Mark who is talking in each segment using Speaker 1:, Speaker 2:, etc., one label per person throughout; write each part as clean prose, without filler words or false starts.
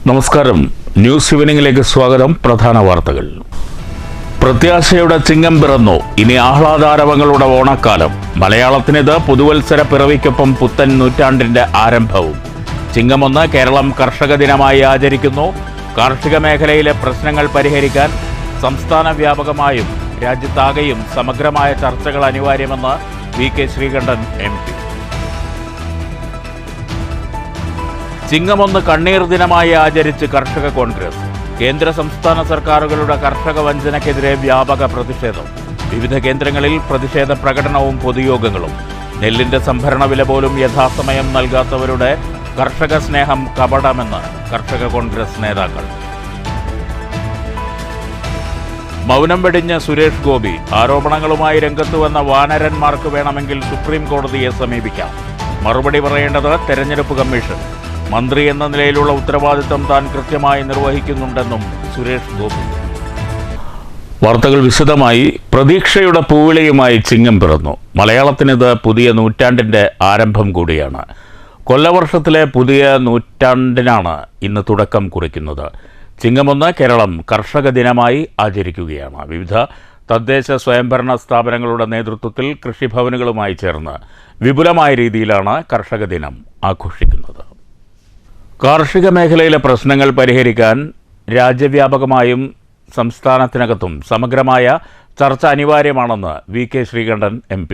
Speaker 1: നമസ്കാരം. ന്യൂസ് ഈവനിംഗിലേക്ക് സ്വാഗതം. പ്രധാന വാർത്തകൾ. പ്രത്യാശയുടെ ചിങ്ങം പിറന്നു. ഇനി ആഹ്ലാദാരവങ്ങളുടെ ഓണക്കാലം. മലയാളത്തിനിത് പുതുവത്സര പിറവിക്കൊപ്പം പുത്തൻ നൂറ്റാണ്ടിന്റെ ആരംഭവും. ചിങ്ങം 1 കേരളം കർഷക ദിനമായി ആചരിക്കുന്നു. കാർഷിക മേഖലയിലെ പ്രശ്നങ്ങൾ പരിഹരിക്കാൻ സംസ്ഥാന വ്യാപകമായും രാജ്യത്താകെയും സമഗ്രമായ ചർച്ചകൾ അനിവാര്യമെന്ന് വി.കെ. ശ്രീകണ്ഠൻ MP. ചിങ്ങം 1 കണ്ണീർ ദിനമായി ആചരിച്ച് കർഷക കോൺഗ്രസ്. കേന്ദ്ര സംസ്ഥാന സർക്കാരുകളുടെ കർഷക വഞ്ചനയ്ക്കെതിരെ വ്യാപക പ്രതിഷേധം. വിവിധ കേന്ദ്രങ്ങളിൽ പ്രതിഷേധ പ്രകടനവും പൊതുയോഗങ്ങളും. നെല്ലിന്റെ സംഭരണ വില പോലും യഥാസമയം നൽകാത്തവരുടെ കർഷക സ്നേഹം കപടമെന്ന് കർഷക കോൺഗ്രസ് നേതാക്കൾ. മൗനം വെടിഞ്ഞ സുരേഷ് ഗോപി. ആരോപണങ്ങളുമായി രംഗത്ത് വന്ന വാനരന്മാർക്ക് വേണമെങ്കിൽ സുപ്രീം കോടതിയെ സമീപിക്കാം. മറുപടി പറയേണ്ടത് തെരഞ്ഞെടുപ്പ് കമ്മീഷൻ. മന്ത്രി എന്ന നിലയിലുള്ള ഉത്തരവാദിത്തം താൻ കൃത്യമായി നിർവഹിക്കുന്നുണ്ടെന്നും സുരേഷ് ഗോപി. വാർത്തകൾ വിശദമായി. പ്രതീക്ഷയുടെ പൂവിളിയുമായി ചിങ്ങം പിറന്നു. മലയാളത്തിനിത് പുതിയ നൂറ്റാണ്ടിൻ്റെ ആരംഭം കൂടിയാണ്. കൊല്ലവർഷത്തിലെ പുതിയ നൂറ്റാണ്ടിനാണ് ഇന്ന് തുടക്കം കുറിക്കുന്നത്. ചിങ്ങം 1 കേരളം കർഷക ദിനമായി ആചരിക്കുകയാണ്. വിവിധ തദ്ദേശ സ്വയംഭരണ സ്ഥാപനങ്ങളുടെ നേതൃത്വത്തിൽ കൃഷിഭവനുകളുമായി ചേർന്ന് വിപുലമായ രീതിയിലാണ് കർഷക ദിനം ആഘോഷിക്കുന്നത്. കാർഷിക മേഖലയിലെ പ്രശ്നങ്ങൾ പരിഹരിക്കാൻ രാജ്യവ്യാപകമായും സംസ്ഥാനത്തിനകത്തും സമഗ്രമായ ചർച്ച അനിവാര്യമാണെന്ന് വി.കെ. ശ്രീകണ്ഠൻ MP.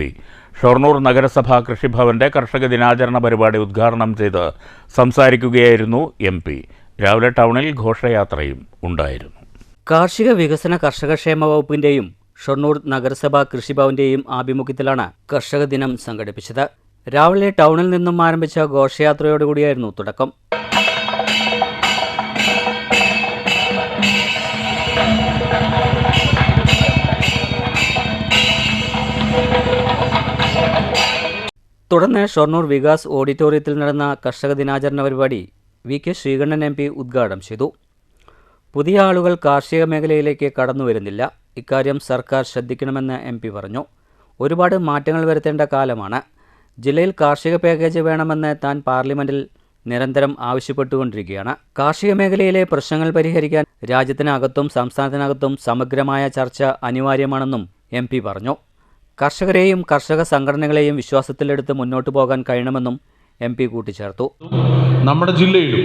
Speaker 1: ഷൊർണൂർ നഗരസഭാ കൃഷിഭവന്റെ കർഷക ദിനാചരണ പരിപാടി ഉദ്ഘാടനം ചെയ്ത് സംസാരിക്കുകയായിരുന്നു MP. രാവിലെ ടൗണിൽ ഘോഷയാത്രയും ഉണ്ടായിരുന്നു.
Speaker 2: കാർഷിക വികസന കർഷകക്ഷേമ വകുപ്പിന്റെയും ഷൊർണൂർ നഗരസഭാ കൃഷിഭവന്റെയും ആഭിമുഖ്യത്തിലാണ് കർഷക ദിനം സംഘടിപ്പിച്ചത്. രാവിലെ ടൗണിൽ നിന്നും ആരംഭിച്ച ഘോഷയാത്രയോടുകൂടിയായിരുന്നു തുടക്കം. തുടർന്ന് ഷൊർണൂർ വികാസ് ഓഡിറ്റോറിയത്തിൽ നടന്ന കർഷക ദിനാചരണ പരിപാടി വി.കെ. ശ്രീകണ്ഠൻ MP ഉദ്ഘാടനം ചെയ്തു. പുതിയ ആളുകൾ കാർഷിക മേഖലയിലേക്ക് കടന്നു വരുന്നില്ല. ഇക്കാര്യം സർക്കാർ ശ്രദ്ധിക്കണമെന്ന് MP പറഞ്ഞു. ഒരുപാട് മാറ്റങ്ങൾ വരുത്തേണ്ട കാലമാണ്. ജില്ലയിൽ കാർഷിക പാക്കേജ് വേണമെന്ന് താൻ പാർലമെന്റിൽ നിരന്തരം ആവശ്യപ്പെട്ടുകൊണ്ടിരിക്കുകയാണ്. കാർഷിക മേഖലയിലെ പ്രശ്നങ്ങൾ പരിഹരിക്കാൻ രാജ്യത്തിനകത്തും സംസ്ഥാനത്തിനകത്തും സമഗ്രമായ ചർച്ച അനിവാര്യമാണെന്നും MP പറഞ്ഞു. കർഷകരെയും കർഷക സംഘടനകളെയും വിശ്വാസത്തിലെടുത്ത് മുന്നോട്ട് പോകാൻ കഴിയണമെന്നും MP കൂട്ടിച്ചേർത്തു.
Speaker 3: നമ്മുടെ ജില്ലയിലും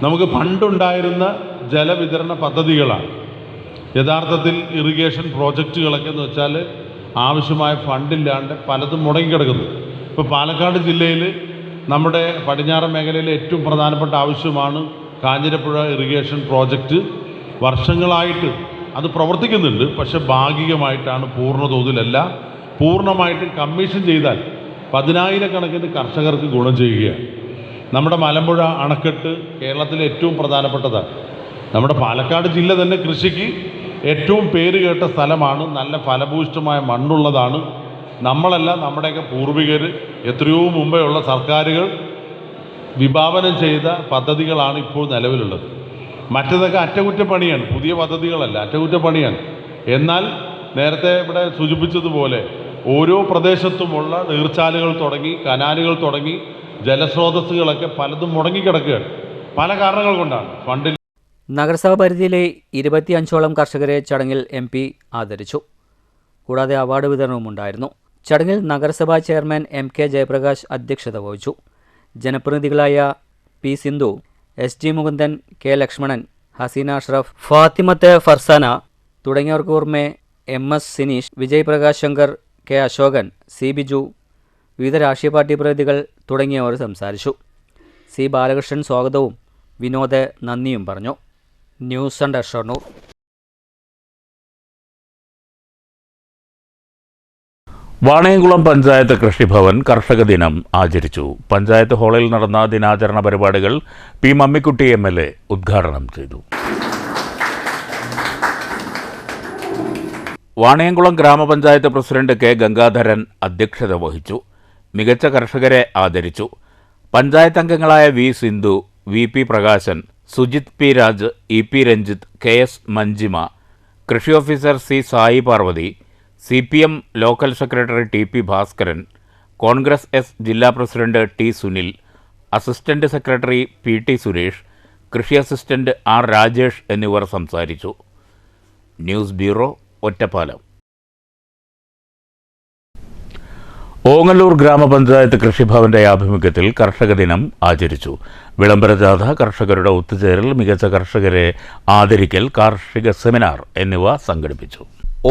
Speaker 3: നമുക്ക് പണ്ടുണ്ടായിരുന്ന ജലവിതരണ പദ്ധതികളാണ് യഥാർത്ഥത്തിൽ ഇറിഗേഷൻ പ്രോജക്റ്റുകളൊക്കെ എന്ന് വെച്ചാൽ ആവശ്യമായ ഫണ്ടില്ലാണ്ട് പലതും മുടങ്ങിക്കിടക്കുന്നു. ഇപ്പോൾ പാലക്കാട് ജില്ലയിൽ നമ്മുടെ പടിഞ്ഞാറൻ മേഖലയിലെ ഏറ്റവും പ്രധാനപ്പെട്ട ആവശ്യമാണ് കാഞ്ഞിരപ്പുഴ ഇറിഗേഷൻ പ്രോജക്റ്റ്. വർഷങ്ങളായിട്ട് അത് പ്രവർത്തിക്കുന്നുണ്ട്. പക്ഷെ ഭാഗികമായിട്ടാണ്, പൂർണ്ണതോതിലല്ല. പൂർണ്ണമായിട്ട് കമ്മീഷൻ ചെയ്താൽ 10,000-കണക്കിന് കർഷകർക്ക് ഗുണം ചെയ്യുകയാണ്. നമ്മുടെ മലമ്പുഴ അണക്കെട്ട് കേരളത്തിലെ ഏറ്റവും പ്രധാനപ്പെട്ടതാണ്. നമ്മുടെ പാലക്കാട് ജില്ല തന്നെ കൃഷിക്ക് ഏറ്റവും പേര് കേട്ട സ്ഥലമാണ്. നല്ല ഫലഭൂയിഷ്ഠമായ മണ്ണുള്ളതാണ്. നമ്മളല്ല, നമ്മുടെയൊക്കെ പൂർവികർ എത്രയോ മുമ്പേ ഉള്ള സർക്കാരുകൾ വിഭാവനം ചെയ്ത പദ്ധതികളാണ് ഇപ്പോൾ നിലവിലുള്ളത്. മറ്റതൊക്കെ അറ്റകുറ്റപ്പണിയാണ്, പുതിയ പദ്ധതികളല്ല, അറ്റകുറ്റപ്പണിയാണ്. എന്നാൽ നേരത്തെ ഇവിടെ സൂചിപ്പിച്ചതുപോലെ ഓരോ പ്രദേശത്തുമുള്ള നീർച്ചാലുകൾ തുടങ്ങി കനാലുകൾ തുടങ്ങി ജലസ്രോതസ്സുകളൊക്കെ പലതും മുടങ്ങിക്കിടക്കുകയാണ്. പല കാരണങ്ങൾ കൊണ്ടാണ്. ഫണ്ടിൽ
Speaker 2: നഗരസഭാ പരിധിയിലെ 25ഓളം കർഷകരെ ചടങ്ങിൽ MP ആദരിച്ചു. കൂടാതെ അവാർഡ് വിതരണവും ഉണ്ടായിരുന്നു. ചടങ്ങിൽ നഗരസഭാ ചെയർമാൻ MK ജയപ്രകാശ് അധ്യക്ഷത വഹിച്ചു. ജനപ്രതിനിധികളായ P. Sindhu, SG Mukundan, K. Lakshmanan, Hasina Ashraf, Fathimath Farsana തുടങ്ങിയവർക്ക് പുറമെ MS Sineesh, Vijay Prakash Shankar, K. Ashokan, C. Biju, വിവിധ രാഷ്ട്രീയ പാർട്ടി പ്രതിനിധികൾ തുടങ്ങിയവർ സംസാരിച്ചു. C. ബാലകൃഷ്ണൻ സ്വാഗതവും വിനോദ് നന്ദിയും പറഞ്ഞു. News centre Shoranur.
Speaker 1: വാണയംകുളം പഞ്ചായത്ത് കൃഷിഭവൻ കർഷക ദിനം ആചരിച്ചു. പഞ്ചായത്ത് ഹാളിൽ നടന്ന ദിനാചരണ പരിപാടികൾ P. മമ്മിക്കുട്ടി MLA ഉദ്ഘാടനം ചെയ്തു. വാണയംകുളം ഗ്രാമപഞ്ചായത്ത് പ്രസിഡന്റ് K. ഗംഗാധരൻ അധ്യക്ഷത വഹിച്ചു. മികച്ച കർഷകരെ ആദരിച്ചു. പഞ്ചായത്ത് അംഗങ്ങളായ V. Sindhu, V. P. Prakashan, Sujith P. Raj, E. P. Ranjith, K. S. Manjima, കൃഷി officer C. Sai Parvathy, CPM local secretary T. P. Bhaskaran, Congress S ജില്ലാ president T. Sunil, assistant secretary P. T. Suresh, കൃഷി അസിസ്റ്റന്റ് ആർ രാജേഷ് എന്നിവർ സംസാരിച്ചു. News bureau, Ottapalam. ഓങ്ങല്ലൂർ ഗ്രാമപഞ്ചായത്ത് കൃഷിഭവന്റെ ആഭിമുഖ്യത്തിൽ കർഷക ദിനം ആചരിച്ചു. വിളംബരജാഥ, കർഷകരുടെ ഒത്തുചേരൽ, മികച്ച കർഷകരെ ആദരിക്കൽ, കാർഷിക സെമിനാർ എന്നിവ സംഘടിപ്പിച്ചു.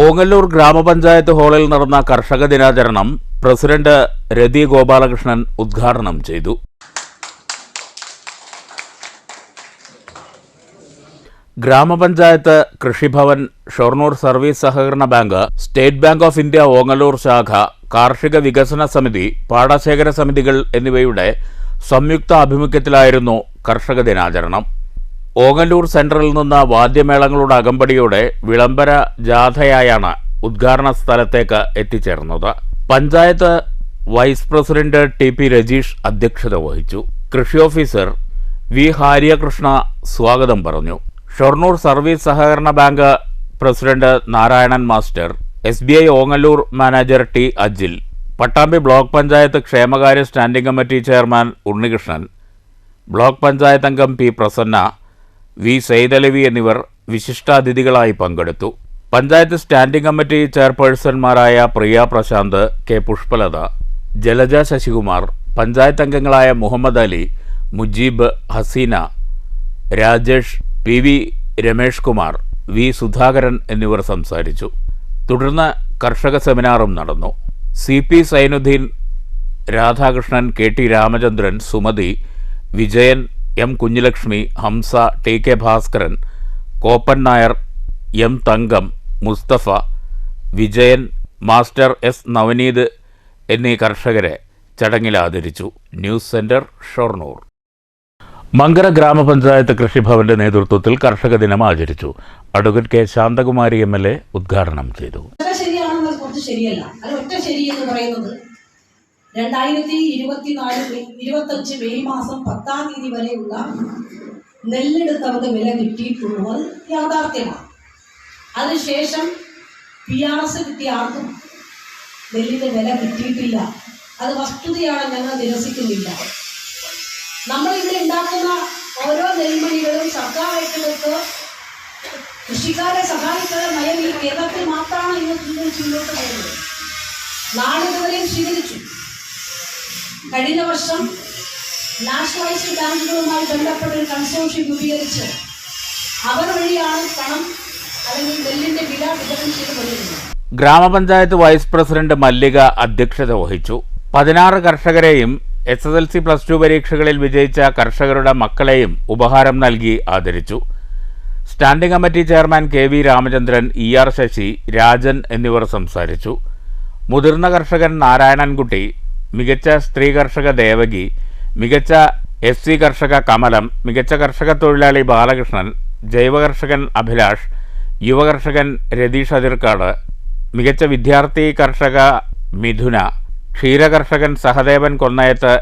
Speaker 1: ഓങ്ങല്ലൂർ ഗ്രാമപഞ്ചായത്ത് ഹാളിൽ നടന്ന കർഷക ദിനാചരണം പ്രസിഡന്റ് രതി ഗോപാലകൃഷ്ണൻ ഉദ്ഘാടനം ചെയ്തു. ഗ്രാമപഞ്ചായത്ത് കൃഷിഭവൻ, ഷൊർണൂർ സർവീസ് സഹകരണ bank, state bank of India Ongallur ശാഖ, കാർഷിക വികസന സമിതി, പാടശേഖര സമിതികൾ എന്നിവയുടെ സംയുക്ത ആഭിമുഖ്യത്തിലായിരുന്നു കർഷക ദിനാചരണം. ഓങ്ങല്ലൂർ സെന്ററിൽ നിന്ന് വാദ്യമേളങ്ങളുടെ അകമ്പടിയോടെ വിളംബര ജാഥയായാണ് ഉദ്ഘാടന സ്ഥലത്തേക്ക് എത്തിച്ചേർന്നത്. Panchayat vice president T P. Rajeesh അധ്യക്ഷത വഹിച്ചു. കൃഷി ഓഫീസർ വി. ഹാര്യകൃഷ്ണ സ്വാഗതം പറഞ്ഞു. ഷൊർണൂർ സർവീസ് സഹകരണ bank president Narayanan master, SBI Ongallur manager T. Ajil, Pattambi block panchayat ക്ഷേമകാര്യ standing committee chairman Unnikrishnan, block panchayat അംഗം പി. പ്രസന്ന, വി. സൈദലവി എന്നിവർ വിശിഷ്ടാതിഥികളായി പങ്കെടുത്തു. പഞ്ചായത്ത് സ്റ്റാൻഡിംഗ് കമ്മിറ്റി ചെയർപേഴ്സൺമാരായ പ്രിയ പ്രശാന്ത്, കെ. പുഷ്പലത, ജലജ ശശികുമാർ, പഞ്ചായത്ത് അംഗങ്ങളായ Muhammad Ali, Mujeeb, Haseena, Rajesh, P. V. Ramesh Kumar, V. Sudhakaran എന്നിവർ സംസാരിച്ചു. തുടർന്ന് കർഷക സെമിനാറും നടന്നു. CP Sainuddin, Radhakrishnan, KT Ramachandran, Sumathi, Vijayan, M. Kunjilakshmi, Hamsa, TK Bhaskaran, Koppan Nair, M. Thankam, Musthafa, Vijayan, master S. Navaneeth എന്നീ കർഷകരെ ചടങ്ങിൽ ആദരിച്ചു. News centre, Shoranur. മങ്കര ഗ്രാമപഞ്ചായത്ത് കൃഷിഭവന്റെ നേതൃത്വത്തിൽ കർഷക ദിനം ആചരിച്ചു. Advocate K. ശാന്തകുമാരി MLA ഉദ്ഘാടനം ചെയ്തു.
Speaker 4: ശരിയല്ല, അത് ഒറ്റ ശരി എന്ന് പറയുന്നത് 2024-25 മെയ് മാസം 10-ാം തീയതി വരെയുള്ള നെല്ലെടുത്തവർക്ക് വില കിട്ടിയിട്ടുള്ളത് യാഥാർത്ഥ്യമാണ്. അതിനുശേഷം PRS കിട്ടിയ ആർക്കും നെല്ലിന്റെ വില കിട്ടിയിട്ടില്ല. അത് വസ്തുതയാണ്, ഞങ്ങൾ നിരസിക്കുന്നില്ല. നമ്മളിവിടെ ഉണ്ടാക്കുന്ന ഓരോ നെൽമണികളും സർക്കാർ ഏറ്റെടുത്ത് കൃഷിക്കാരെ സഹായിക്കുന്ന നയം ഈ കേരളത്തിൽ മാത്രമാണ് ഇന്ന് മുന്നോട്ട് പോകുന്നത്. നാളിതുവരെയും സ്വീകരിച്ചു. കഴിഞ്ഞ വർഷം നാഷണലൈസ്ഡ് ബാങ്കുകളുമായി ബന്ധപ്പെട്ട ഒരു കൺസോർഷ്യം രൂപീകരിച്ച് അവർ വഴിയാണ് പണം അല്ലെങ്കിൽ നെല്ലിന്റെ വില വിതരണം ചെയ്ത് കൊണ്ടിരുന്നത്.
Speaker 1: ഗ്രാമപഞ്ചായത്ത് വൈസ് പ്രസിഡന്റ് മല്ലിക അധ്യക്ഷത വഹിച്ചു. 16 കർഷകരെയും SSLC+2 പരീക്ഷകളിൽ വിജയിച്ച കർഷകരുടെ മക്കളെയും ഉപഹാരം നൽകി ആദരിച്ചു. Standing committee chairman KV Ramachandran, ER Sasi, Rajan എന്നിവർ സംസാരിച്ചു. മുതിർന്ന കർഷകൻ നാരായണൻകുട്ടി, മികച്ച സ്ത്രീ കർഷക ദേവകി, മികച്ച SC കർഷക കമലം, മികച്ച കർഷക തൊഴിലാളി ബാലകൃഷ്ണൻ, ജൈവ കർഷകൻ അഭിലാഷ്, യുവകർഷകൻ രതീഷ് അതിർക്കാട്, മികച്ച വിദ്യാർത്ഥി കർഷക മിഥുന, ക്ഷീരകർഷകൻ സഹദേവൻ കൊന്നയത്ത്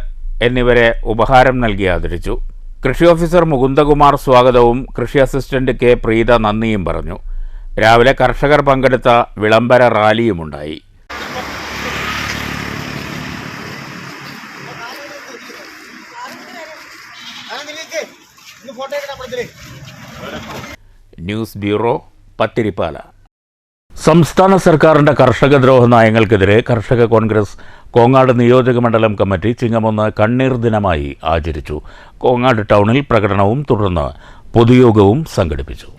Speaker 1: എന്നിവരെ ഉപഹാരം നൽകി ആദരിച്ചു. കൃഷി ഓഫീസർ മുകുന്ദകുമാർ സ്വാഗതവും കൃഷി അസിസ്റ്റന്റ് K. പ്രീത നന്ദിയും പറഞ്ഞു. രാവിലെ കർഷകർ പങ്കെടുത്ത വിളംബര റാലിയുമുണ്ടായി. News bureau, Pathiripala. സംസ്ഥാന സർക്കാരിന്റെ കർഷകദ്രോഹ നയങ്ങൾക്കെതിരെ കർഷക കോൺഗ്രസ് കോങ്ങാട് നിയോജക മണ്ഡലം കമ്മിറ്റി ചിങ്ങമൊന്ന് കണ്ണീർ ദിനമായി ആചരിച്ചു. കോങ്ങാട് ടൗണിൽ പ്രകടനവും തുടർന്ന് പൊതുയോഗവും സംഘടിപ്പിച്ചു.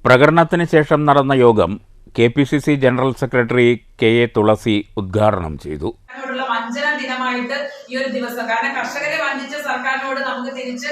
Speaker 1: പ്രകടനത്തിന് ശേഷം നടന്ന യോഗം KPCC ജനറൽ സെക്രട്ടറി KA തുളസി ഉദ്ഘാടനം ചെയ്തു.
Speaker 5: വഞ്ചന ദിനമായിട്ട് ഈ ഒരു ദിവസം, കാരണം കർഷകരെ വഞ്ചിച്ച സർക്കാരിനോട് നമുക്ക് തിരിച്ച്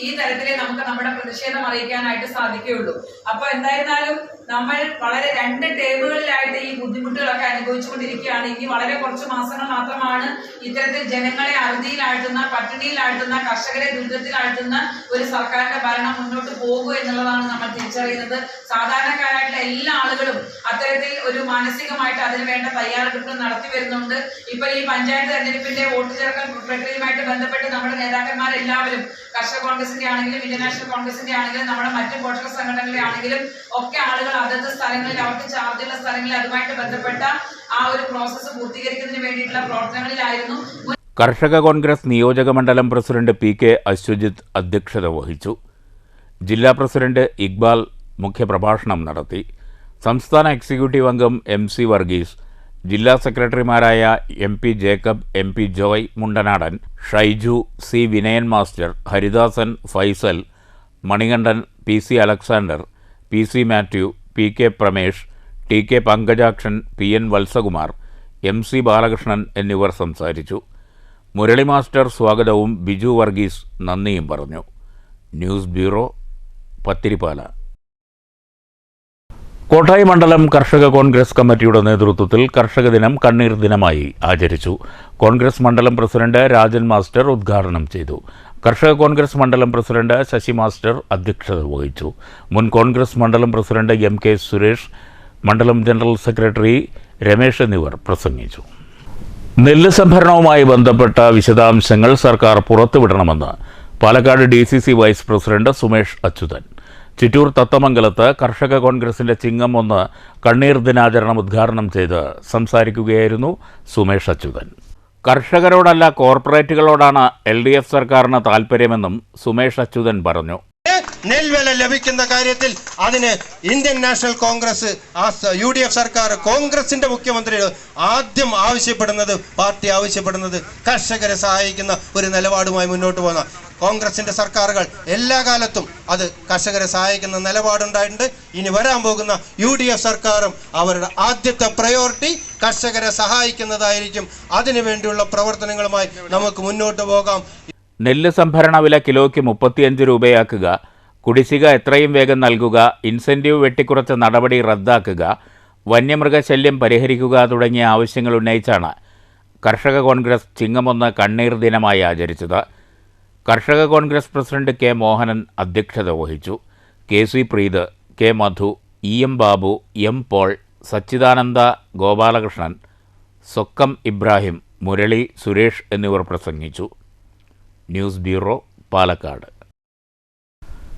Speaker 5: ഈ തരത്തിലേ നമുക്ക് നമ്മുടെ പ്രതിഷേധം അറിയിക്കാനായിട്ട് സാധിക്കുകയുള്ളൂ. അപ്പൊ എന്തായിരുന്നാലും നമ്മൾ വളരെ 2 ടേമുകളിലായിട്ട് ഈ ബുദ്ധിമുട്ടുകളൊക്കെ അനുഭവിച്ചുകൊണ്ടിരിക്കുകയാണ്. ഇനി വളരെ കുറച്ച് മാസങ്ങൾ മാത്രമാണ് ഇത്തരത്തിൽ ജനങ്ങളെ അറുതിയിലാഴ്ത്തുന്ന, പട്ടിണിയിലാഴ്ത്തുന്ന, കർഷകരെ ദുരിതത്തിലാഴ്ത്തുന്ന ഒരു സർക്കാരിന്റെ ഭരണം മുന്നോട്ട് പോകുക എന്നുള്ളതാണ് നമ്മൾ തിരിച്ചറിയുന്നത്. സാധാരണക്കാരായിട്ടുള്ള എല്ലാ ആളുകളും അത്തരത്തിൽ ഒരു മാനസികമായിട്ട് അതിന് വേണ്ട തയ്യാറെടുപ്പുകൾ നടത്തി വരുന്നുണ്ട്. ഇപ്പൊ ഈ പഞ്ചായത്ത് തെരഞ്ഞെടുപ്പിന്റെ വോട്ട് ചേർക്കൽ പ്രക്രിയയുമായിട്ട് ബന്ധപ്പെട്ട് നമ്മുടെ നേതാക്കന്മാരെല്ലാവരും കർഷക കോൺഗ്രസിന്റെ ആണെങ്കിലും ഇന്ത്യൻ നാഷണൽ കോൺഗ്രസിന്റെ ആണെങ്കിലും നമ്മുടെ മറ്റു പോഷക സംഘടനകളെ ആണെങ്കിലും ഒക്കെ ആളുകൾ അതത് സ്ഥലങ്ങളിൽ അവർക്ക് ചാർജുള്ള സ്ഥലങ്ങളിൽ അതുമായിട്ട് ബന്ധപ്പെട്ട ആ ഒരു പ്രോസസ്സ് പൂർത്തീകരിക്കുന്നതിന് വേണ്ടിയിട്ടുള്ള പ്രവർത്തനങ്ങളിലായിരുന്നു.
Speaker 1: കർഷക കോൺഗ്രസ് നിയോജക മണ്ഡലം പ്രസിഡന്റ് PK അശ്വജിത്ത് അധ്യക്ഷത വഹിച്ചു. ജില്ലാ പ്രസിഡന്റ് ഇക്ബാൽ മുഖ്യപ്രഭാഷണം നടത്തി. സംസ്ഥാന എക്സിക്യൂട്ടീവ് അംഗം MC വർഗീസ്, ജില്ലാ സെക്രട്ടറിമാരായ MP Jacob, MP Joy Mundanadan, Shaiju, C Vinayan master, Haridasan, Faisal, Manikandan, PC Alexander, PC Mathew, PK Pramesh, TK Pankajakshan, PN Vatsakumar, MC Balakrishnan എന്നിവർ സംസാരിച്ചു. മുരളി മാസ്റ്റർ സ്വാഗതവും ബിജു വർഗീസ് നന്ദിയും പറഞ്ഞു. News bureau, Pathiripala. കോട്ടായി മണ്ഡലം കർഷക കോൺഗ്രസ് കമ്മിറ്റിയുടെ നേതൃത്വത്തിൽ കർഷക ദിനം കണ്ണീർ ദിനമായി ആചരിച്ചു. കോൺഗ്രസ് മണ്ഡലം പ്രസിഡന്റ് രാജൻ മാസ്റ്റർ ഉദ്ഘാടനം ചെയ്തു. കർഷക കോൺഗ്രസ് മണ്ഡലം പ്രസിഡന്റ് ശശി മാസ്റ്റർ അധ്യക്ഷത വഹിച്ചു. മുൻ കോൺഗ്രസ് മണ്ഡലം പ്രസിഡന്റ് MK സുരേഷ്, മണ്ഡലം ജനറൽ സെക്രട്ടറി രമേശ് എന്നിവർ പ്രസംഗിച്ചു. നെല്ല് സംഭരണവുമായി ബന്ധപ്പെട്ട വിശദാംശങ്ങൾ സർക്കാർ പുറത്തുവിടണമെന്ന് Palakkad DCC vice president Sumesh Achuthan. Chittur തത്തമംഗലത്ത് കർഷക കോൺഗ്രസിന്റെ ചിങ്ങം 1 കണ്ണീർ ദിനാചരണം ഉദ്ഘാടനം ചെയ്ത് സംസാരിക്കുകയായിരുന്നു സുമേഷ് അച്യുതൻ. കർഷകരോടല്ല കോർപ്പറേറ്റുകളോടാണ് LDF സർക്കാരിന് താൽപ്പര്യമെന്നും സുമേഷ് അച്യുതൻ പറഞ്ഞു.
Speaker 6: നെൽവില ലഭിക്കുന്ന കാര്യത്തിൽ അതിന് ഇന്ത്യൻ നാഷണൽ കോൺഗ്രസ്, UDF സർക്കാർ, കോൺഗ്രസിന്റെ മുഖ്യമന്ത്രി ആദ്യം ആവശ്യപ്പെടുന്നത്, പാർട്ടി ആവശ്യപ്പെടുന്നത് കർഷകരെ സഹായിക്കുന്ന ഒരു നിലപാടുമായി മുന്നോട്ട് പോകുന്ന കോൺഗ്രസിന്റെ സർക്കാരുകൾ എല്ലാ കാലത്തും അത് കർഷകരെ സഹായിക്കുന്ന നിലപാടുണ്ടായിട്ടുണ്ട്. ഇനി വരാൻ പോകുന്ന UDF സർക്കാരും അവരുടെ ആദ്യത്തെ പ്രയോറിറ്റി കർഷകരെ സഹായിക്കുന്നതായിരിക്കും. അതിനുവേണ്ടിയുള്ള പ്രവർത്തനങ്ങളുമായി നമുക്ക് മുന്നോട്ട് പോകാം.
Speaker 1: നെല്ല് സംഭരണ വില കിലോയ്ക്ക് 35 രൂപയാക്കുക, കുടിശ്ശിക എത്രയും വേഗം നൽകുക, ഇൻസെന്റീവ് വെട്ടിക്കുറച്ച നടപടി റദ്ദാക്കുക, വന്യമൃഗശല്യം പരിഹരിക്കുക തുടങ്ങിയ ആവശ്യങ്ങൾ ഉന്നയിച്ചാണ് കർഷക കോൺഗ്രസ് ചിങ്ങം 1 കണ്ണീർ ദിനമായി ആചരിച്ചത്. കർഷക കോൺഗ്രസ് പ്രസിഡന്റ് K മോഹനൻ അധ്യക്ഷത വഹിച്ചു. KC Preeth, K Madhu, EM Babu, M Paul, Sachidananda Gopalakrishnan, Sokkam Ibrahim, Murali, Suresh എന്നിവർ പ്രസംഗിച്ചു. News bureau, Palakkad.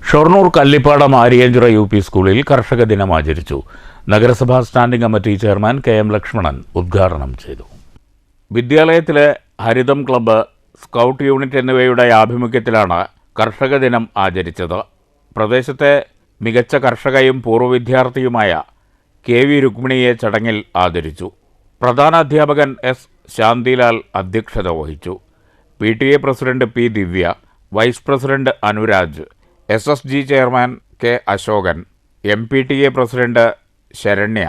Speaker 1: Shoranur Kallippadam Aryanchira UP സ്കൂളിൽ കർഷക ദിനം ആചരിച്ചു. നഗരസഭാ standing committee chairman KM Lakshmanan ഉദ്ഘാടനം ചെയ്തു. വിദ്യാലയത്തിലെ ഹരിതം ക്ലബ്ബ്, സ്കൗട്ട് യൂണിറ്റ് എന്നിവയുടെ ആഭിമുഖ്യത്തിലാണ് കർഷക ദിനം ആചരിച്ചത്. പ്രദേശത്തെ മികച്ച കർഷകയും പൂർവ്വ വിദ്യാർത്ഥിയുമായ KV രുക്മിണിയെ ചടങ്ങിൽ ആദരിച്ചു. പ്രധാന അധ്യാപകൻ S ശാന്തിലാൽ അധ്യക്ഷത വഹിച്ചു. PTA president P Divya, vice president Anuraj, SSG chairman K Ashokan, MPTA president Saranya,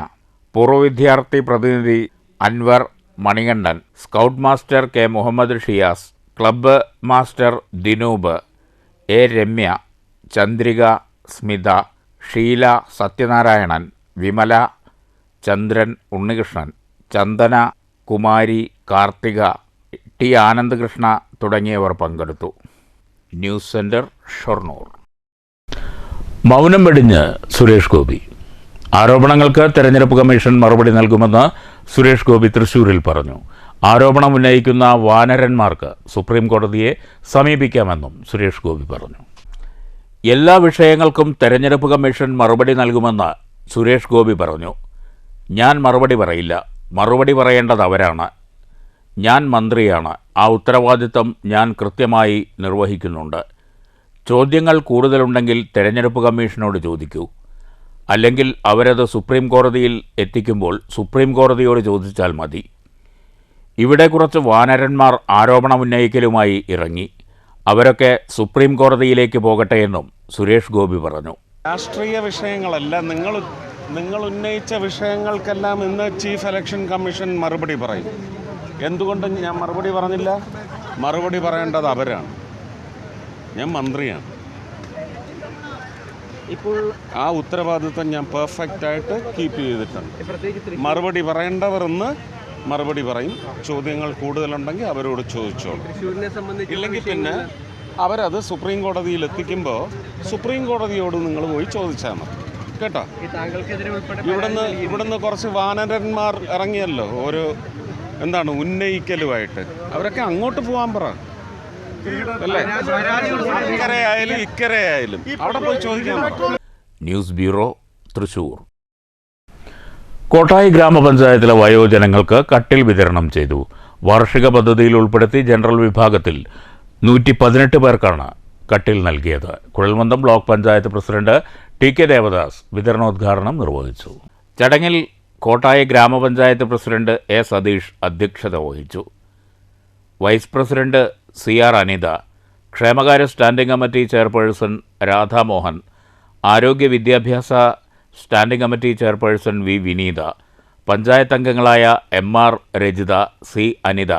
Speaker 1: പൂർവ്വ വിദ്യാർത്ഥി പ്രതിനിധി Anwar, Manikandan, scout master K Muhammad Shiyas, club master Dinoop, A Ramya, Chandrika, Smitha, Sheela, Sathyanarayanan, Vimala, Chandran, Unnikrishnan, Chandana, Kumari, Karthika, T Anandakrishna തുടങ്ങിയവർ പങ്കെടുത്തു. News centre, Shoranur. മൗനം വെടിഞ്ഞ് സുരേഷ് ഗോപി. ആരോപണങ്ങൾക്ക് തെരഞ്ഞെടുപ്പ് കമ്മീഷൻ മറുപടി നൽകുമെന്ന് സുരേഷ് ഗോപി തൃശൂരിൽ പറഞ്ഞു. ആരോപണം ഉന്നയിക്കുന്ന വാനരന്മാർക്ക് സുപ്രീം കോടതിയെ സമീപിക്കാമെന്നും സുരേഷ് ഗോപി പറഞ്ഞു. എല്ലാ വിഷയങ്ങൾക്കും തെരഞ്ഞെടുപ്പ് കമ്മീഷൻ മറുപടി നൽകുമെന്ന് സുരേഷ് ഗോപി പറഞ്ഞു. ഞാൻ മറുപടി പറയില്ല, മറുപടി പറയേണ്ടത് അവരാണ്. ഞാൻ മന്ത്രിയാണ്, ആ ഉത്തരവാദിത്തം ഞാൻ കൃത്യമായി നിർവഹിക്കുന്നുണ്ട്. ചോദ്യങ്ങൾ കൂടുതലുണ്ടെങ്കിൽ തെരഞ്ഞെടുപ്പ് കമ്മീഷനോട് ചോദിക്കൂ, അല്ലെങ്കിൽ അവരത് സുപ്രീം കോടതിയിൽ എത്തിക്കുമ്പോൾ സുപ്രീം കോടതിയോട് ചോദിച്ചാൽ മതി. ഇവിടെ കുറച്ച് വാനരന്മാർ ആരോപണമുന്നയിക്കലുമായി ഇറങ്ങി, അവരൊക്കെ സുപ്രീം കോടതിയിലേക്ക് പോകട്ടെ എന്നും സുരേഷ് ഗോപി പറഞ്ഞു.
Speaker 7: രാഷ്ട്രീയ വിഷയങ്ങളല്ല, നിങ്ങൾ ഉന്നയിച്ച വിഷയങ്ങൾക്കെല്ലാം ഇന്ന് ചീഫ് ഇലക്ഷൻ കമ്മീഷൻ മറുപടി പറയും. എന്തുകൊണ്ട് ഞാൻ മറുപടി പറഞ്ഞില്ല? മറുപടി പറയേണ്ടത് അവരാണ്. ഞാൻ മന്ത്രിയാണ്. ഇപ്പോൾ ആ ഉത്തരവാദിത്വം ഞാൻ പെർഫെക്റ്റായിട്ട് കീപ്പ് ചെയ്തിട്ടുണ്ട്. മറുപടി പറയേണ്ടവർ ഇന്ന് മറുപടി പറയും. ചോദ്യങ്ങൾ കൂടുതലുണ്ടെങ്കിൽ അവരോട് ചോദിച്ചോളൂ. ഇല്ലെങ്കിൽ പിന്നെ അവരത് സുപ്രീം കോടതിയിൽ എത്തിക്കുമ്പോൾ സുപ്രീം കോടതിയോട് നിങ്ങൾ പോയി ചോദിച്ചാൽ മതി കേട്ടോ. ഇവിടുന്ന് കുറച്ച് വാനരന്മാർ ഇറങ്ങിയല്ലോ ഓരോ എന്താണ് ഉന്നയിക്കലുമായിട്ട് അവരൊക്കെ അങ്ങോട്ട് പോകാൻ പറ അല്ലേ? ഇക്കരയായാലും ഇക്കരയായാലും അവിടെ പോയി ചോദിക്കാൻ പറ.
Speaker 1: News bureau, Thrissur. കോട്ടായി ഗ്രാമപഞ്ചായത്തിലെ വയോജനങ്ങൾക്ക് കട്ടിൽ വിതരണം ചെയ്തു. വാർഷിക പദ്ധതിയിൽ ഉൾപ്പെടുത്തി ജനറൽ വിഭാഗത്തിൽ 118 പേർക്കാണ് കട്ടിൽ നൽകിയത്. കുഴൽമന്ദം block panchayat president TK Devadas വിതരണോദ്ഘാടനം നിർവഹിച്ചു. ചടങ്ങിൽ കോട്ടായി ഗ്രാമപഞ്ചായത്ത് പ്രസിഡന്റ് A സതീഷ് അധ്യക്ഷത വഹിച്ചു. വൈസ് പ്രസിഡന്റ് CR അനിത, ക്ഷേമകാര്യ സ്റ്റാൻഡിംഗ് കമ്മിറ്റി ചെയർപേഴ്സൺ രാധാമോഹൻ, ആരോഗ്യ വിദ്യാഭ്യാസ സ്റ്റാൻഡിംഗ് കമ്മിറ്റി ചെയർപേഴ്സൺ V വിനീത, പഞ്ചായത്ത് അംഗങ്ങളായ MR Rajitha, C Anitha,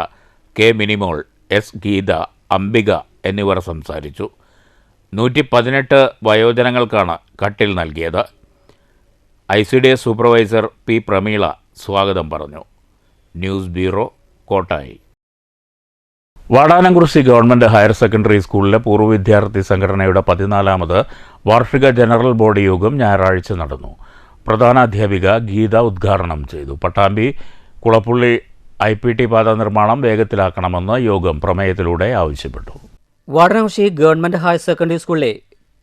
Speaker 1: K Minimol, S Geetha, Ambika എന്നിവർ സംസാരിച്ചു. 118 വയോജനങ്ങൾക്കാണ് കട്ടിൽ നൽകിയത്. ICDS സൂപ്പർവൈസർ P പ്രമീള സ്വാഗതം പറഞ്ഞു. News bureau, Kottayi. Vadanamkurissi government higher secondary സ്കൂളിലെ പൂർവ്വ വിദ്യാർത്ഥി സംഘടനയുടെ 14ാമത് വാർഷിക ജനറൽ ബോഡി യോഗം ഞായറാഴ്ച നടന്നു. പ്രധാനാധ്യാപിക ഗീത ഉദ്ഘാടനം ചെയ്തു. പട്ടാമ്പി കുളപ്പുള്ളി IPT പാത നിർമ്മാണം വേഗത്തിലാക്കണമെന്ന് യോഗം പ്രമേയത്തിലൂടെ ആവശ്യപ്പെട്ടു.
Speaker 2: വാടാനംകുറിശി ഗവൺമെൻറ് ഹയർ സെക്കൻഡറി സ്കൂളിലെ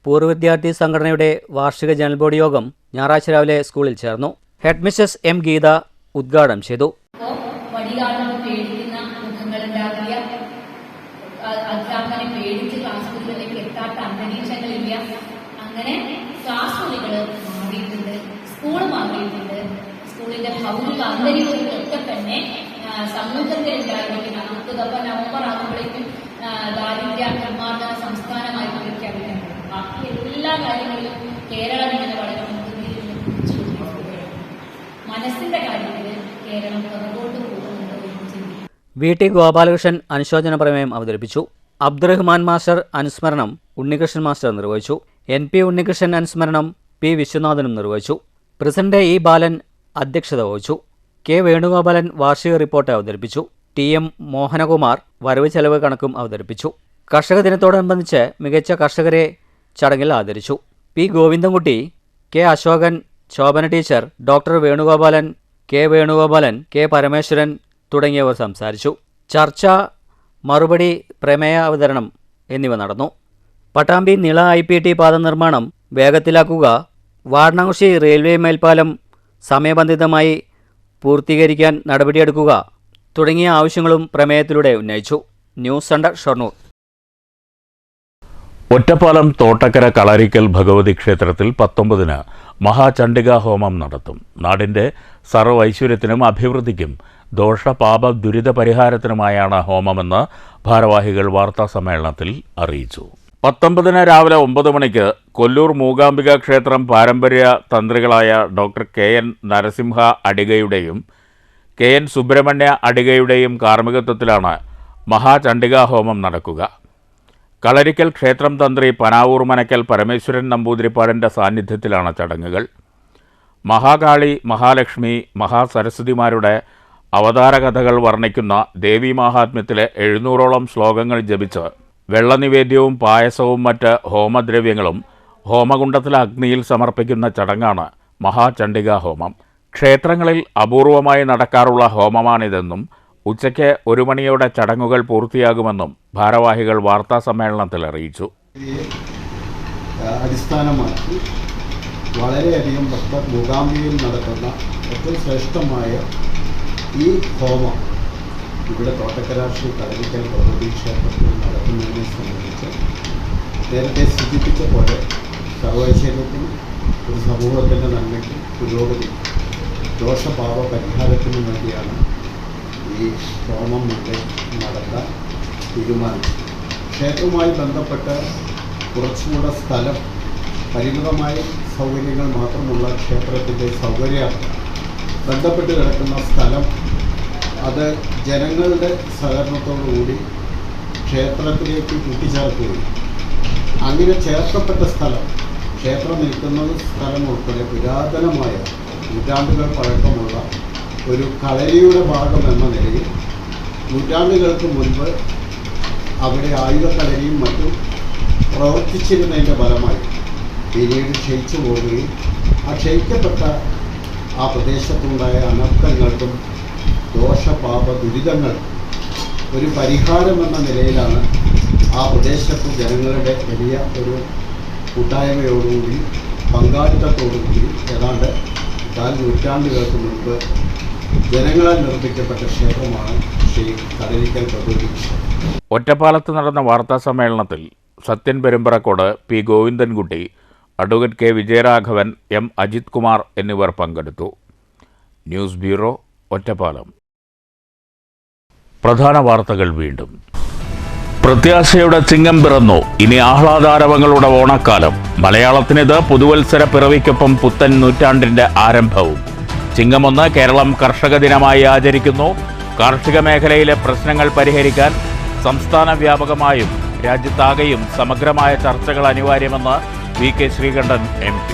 Speaker 2: പൂർവ്വ വിദ്യാർത്ഥി സംഘടനയുടെ വാർഷിക ജനറൽ ബോഡി യോഗം ഞായറാഴ്ച രാവിലെ സ്കൂളിൽ ചേർന്നു. ഹെഡ് മിസ്സസ് M ഗീത ഉദ്ഘാടനം ചെയ്തു.
Speaker 8: അധ്യാപകനെ പേടിച്ച് ക്ലാസ് മുറികളിലേക്ക് എത്താത്ത അന്തരീക്ഷങ്ങളില്ല. അങ്ങനെ ക്ലാസ് മുറികൾ മാറിയിട്ടുണ്ട്, സ്കൂൾ മാറിയിട്ടുണ്ട്. സ്കൂളിന്റെ ഭൗതിക അന്തരീക്ഷങ്ങളൊക്കെ തന്നെ സമൂഹത്തിലുണ്ടായിരിക്കുന്ന നമുക്കിതപ്പോൾ നവംബർ ആകുമ്പോഴേക്കും ദാരിദ്ര്യ നിർമ്മാർജ്ജന സംസ്ഥാനമായി പ്രഖ്യാപിക്കാൻ ബാക്കി എല്ലാ കാര്യങ്ങളിലും കേരളം ഇങ്ങനെ വളരെ മുൻപന്തിയിൽ പിടിച്ചുകൊണ്ടിരിക്കുകയാണ്. മനസ്സിന്റെ കാര്യത്തിൽ കേരളം പുറകോട്ട് പോകുന്നുണ്ട്.
Speaker 2: VT ഗോപാലകൃഷ്ണൻ അനുശോചന പ്രമേയം അവതരിപ്പിച്ചു. അബ്ദുറഹ്മാൻ മാസ്റ്റർ അനുസ്മരണം ഉണ്ണികൃഷ്ണൻ മാസ്റ്റർ നിർവഹിച്ചു. NP ഉണ്ണികൃഷ്ണൻ അനുസ്മരണം P വിശ്വനാഥനും നിർവഹിച്ചു. പ്രസിഡന്റ് E ബാലൻ അധ്യക്ഷത വഹിച്ചു. K വേണുഗോപാലൻ വാർഷിക റിപ്പോർട്ട് അവതരിപ്പിച്ചു. TM മോഹനകുമാർ വരവ് ചെലവ് കണക്കും അവതരിപ്പിച്ചു. കർഷക ദിനത്തോടനുബന്ധിച്ച് മികച്ച കർഷകരെ ചടങ്ങിൽ ആദരിച്ചു. P Govindankutty, K Asokan, Shobhana teacher, doctor Venugopalan, K Venugopalan, K Parameswaran തുടങ്ങിയവർ സംസാരിച്ചു. ചർച്ച, മറുപടി, പ്രമേയ അവതരണം എന്നിവ നടന്നു. പട്ടാമ്പി നിള IPT പാത നിർമ്മാണം വേഗത്തിലാക്കുക, വാടാനംകുറിശി റെയിൽവേ മേൽപ്പാലം സമയബന്ധിതമായി പൂർത്തീകരിക്കാൻ നടപടിയെടുക്കുക തുടങ്ങിയ ആവശ്യങ്ങളും പ്രമേയത്തിലൂടെ ഉന്നയിച്ചു. News centre, Shoranur.
Speaker 1: ഒറ്റപ്പാലം തോട്ടക്കര കളരിക്കൽ ഭഗവതി ക്ഷേത്രത്തിൽ 19-ന് മഹാചണ്ഡികാ ഹോമം നടത്തും. നാടിൻ്റെ സർവ്വൈശ്വര്യത്തിനും അഭിവൃദ്ധിക്കും ദോഷപാപ ദുരിത പരിഹാരത്തിനുമായാണ് ഹോമമെന്ന് ഭാരവാഹികൾ വാർത്താസമ്മേളനത്തിൽ അറിയിച്ചു. 19-ന് രാവിലെ 9 മണിക്ക് കൊല്ലൂർ മൂകാംബിക ക്ഷേത്രം പാരമ്പര്യ തന്ത്രികളായ ഡോക്ടർ KN നരസിംഹ അടികയുടെയും KN സുബ്രഹ്മണ്യ അടികയുടെയും കാർമ്മികത്വത്തിലാണ് മഹാചണ്ഡികാ ഹോമം നടക്കുക. കളരിക്കൽ ക്ഷേത്രം തന്ത്രി പനാവൂർ മനക്കൽ പരമേശ്വരൻ നമ്പൂതിരിപ്പാടിൻ്റെ സാന്നിധ്യത്തിലാണ് ചടങ്ങുകൾ. മഹാകാളി, മഹാലക്ഷ്മി, മഹാസരസ്വതിമാരുടെ അവതാരകഥകൾ വർണ്ണിക്കുന്ന ദേവീമാഹാത്മ്യത്തിലെ 700ഓളം ശ്ലോകങ്ങൾ ജപിച്ച് വെള്ളനിവേദ്യവും പായസവും മറ്റ് ഹോമദ്രവ്യങ്ങളും ഹോമകുണ്ഡത്തിലെ അഗ്നിയിൽ സമർപ്പിക്കുന്ന ചടങ്ങാണ് മഹാചണ്ഡികാ ഹോമം. ക്ഷേത്രങ്ങളിൽ അപൂർവമായി നടക്കാറുള്ള ഹോമമാണിതെന്നും ഉച്ചയ്ക്ക് 1 മണിയോടെ ചടങ്ങുകൾ പൂർത്തിയാകുമെന്നും ഭാരവാഹികൾ വാർത്താസമ്മേളനത്തിൽ അറിയിച്ചു.
Speaker 9: അടിസ്ഥാനമാക്കി വളരെയധികം ഭക്തർ മൂകാംബികയിൽ നടക്കുന്ന ഏറ്റവും ശ്രേഷ്ഠമായ ഈ ഹോമം ഇവിടെ തോട്ടക്കര ശ്രീ കളരിക്കൽ ഭഗവതി ക്ഷേത്രത്തിൽ നടത്തുന്നതിനെ സംബന്ധിച്ച് നേരത്തെ സൂചിപ്പിച്ച പോലെ സർവൈശ്വര്യത്തിനും ഒരു സമൂഹത്തിൻ്റെ നന്മയ്ക്കും പുരോഗതിക്കും ദോഷപാപ പരിഹാരത്തിനും വേണ്ടിയാണ് ഈ ഹോമം ഇവിടെ നടത്താൻ തീരുമാനിച്ചു. ക്ഷേത്രവുമായി ബന്ധപ്പെട്ട് കുറച്ചുകൂടെ സ്ഥലം, പരിമിതമായ സൗകര്യങ്ങൾ മാത്രമുള്ള ക്ഷേത്രത്തിൻ്റെ സൗകര്യാർത്ഥം ബന്ധപ്പെട്ട് കിടക്കുന്ന സ്ഥലം അത് ജനങ്ങളുടെ സഹകരണത്തോടുകൂടി ക്ഷേത്രത്തിലേക്ക് കൂട്ടിച്ചേർക്കുകയും അങ്ങനെ ചേർക്കപ്പെട്ട സ്ഥലം, ക്ഷേത്രം നിൽക്കുന്ന സ്ഥലം ഉൾപ്പെടെ പുരാതനമായ നൂറ്റാണ്ടുകൾ പഴക്കമുള്ള ഒരു കളരിയുടെ ഭാഗം എന്ന നിലയിൽ നൂറ്റാണ്ടുകൾക്ക് മുൻപ് അവിടെ ആയുധക്കളരിയും മറ്റും പ്രവർത്തിച്ചിരുന്നതിൻ്റെ ഫലമായി പിന്നീട് ക്ഷയിച്ചു പോവുകയും ആ ക്ഷയിക്കപ്പെട്ട ആ പ്രദേശത്തുണ്ടായ അനർത്ഥങ്ങൾക്കും ദോഷപാപ ദുരിതങ്ങൾ ഒരു പരിഹാരമെന്ന നിലയിലാണ് ആ പ്രദേശത്തെ ജനങ്ങളുടെ വലിയ ഒരു കൂട്ടായ്മയോടുകൂടി പങ്കാളിത്തത്തോടുകൂടി ഏതാണ്ട് 4 നൂറ്റാണ്ടുകൾക്ക് മുൻപ് ജനങ്ങളാൽ നിർമ്മിക്കപ്പെട്ട ക്ഷേത്രമാണ് ശ്രീ കടലിക്കൽ ഭഗവതി ക്ഷേത്രം.
Speaker 1: ഒറ്റപ്പാലത്ത് നടന്ന വാർത്താ സമ്മേളനത്തിൽ Sathyan Perumparakkode, P Govindankutty, advocate K Vijayaraghavan, M Ajith Kumar എന്നിവർ പങ്കെടുത്തു. News bureau, Ottapalam. പ്രധാന വാർത്തകൾ വീണ്ടും. പ്രത്യാശയുടെ ചിങ്ങം പിറന്നു, ഇനി ആഹ്ലാദാരവങ്ങളുടെ ഓണക്കാലം. മലയാളത്തിനിത് പുതുവത്സര പിറവിക്കൊപ്പം പുത്തൻ നൂറ്റാണ്ടിന്റെ ആരംഭവും. ചിങ്ങം 1 കേരളം കർഷക ദിനമായി ആചരിക്കുന്നു. കാർഷിക മേഖലയിലെ പ്രശ്നങ്ങൾ പരിഹരിക്കാൻ സംസ്ഥാന വ്യാപകമായും രാജ്യത്താകെയും സമഗ്രമായ ചർച്ചകൾ അനിവാര്യമെന്ന് വി കെ ശ്രീകണ്ഠൻ MP.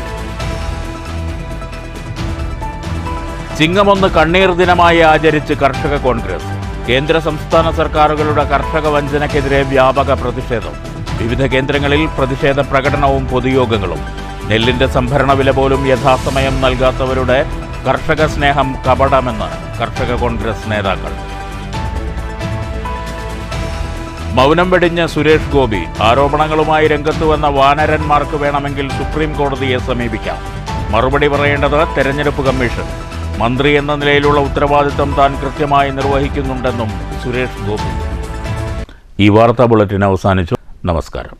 Speaker 1: ചിങ്ങം 1 കണ്ണീർ ദിനമായി ആചരിച്ച് കർഷക കോൺഗ്രസ്. കേന്ദ്ര സംസ്ഥാന സർക്കാരുകളുടെ കർഷക വഞ്ചനയ്ക്കെതിരെ വ്യാപക പ്രതിഷേധം. വിവിധ കേന്ദ്രങ്ങളിൽ പ്രതിഷേധ പ്രകടനവും പൊതുയോഗങ്ങളും. നെല്ലിന്റെ സംഭരണ വില പോലും യഥാസമയം നൽകാത്തവരുടെ കർഷക സ്നേഹം കപടമെന്ന് കർഷക കോൺഗ്രസ് നേതാക്കൾ. മൗനം വെടിഞ്ഞ സുരേഷ് ഗോപി. ആരോപണങ്ങളുമായി രംഗത്തുവന്ന വാനരന്മാർക്ക് വേണമെങ്കിൽ സുപ്രീം കോടതിയെ സമീപിക്കാം. മറുപടി പറയേണ്ടത് തെരഞ്ഞെടുപ്പ് കമ്മീഷൻ. മന്ത്രി എന്ന നിലയിലുള്ള ഉത്തരവാദിത്തം താൻ കൃത്യമായി നിർവഹിക്കുന്നുണ്ടെന്നും സുരേഷ് ഗോപി. ഈ വാർത്താ ബുള്ളറ്റിൻ അവസാനിച്ചു. നമസ്കാരം.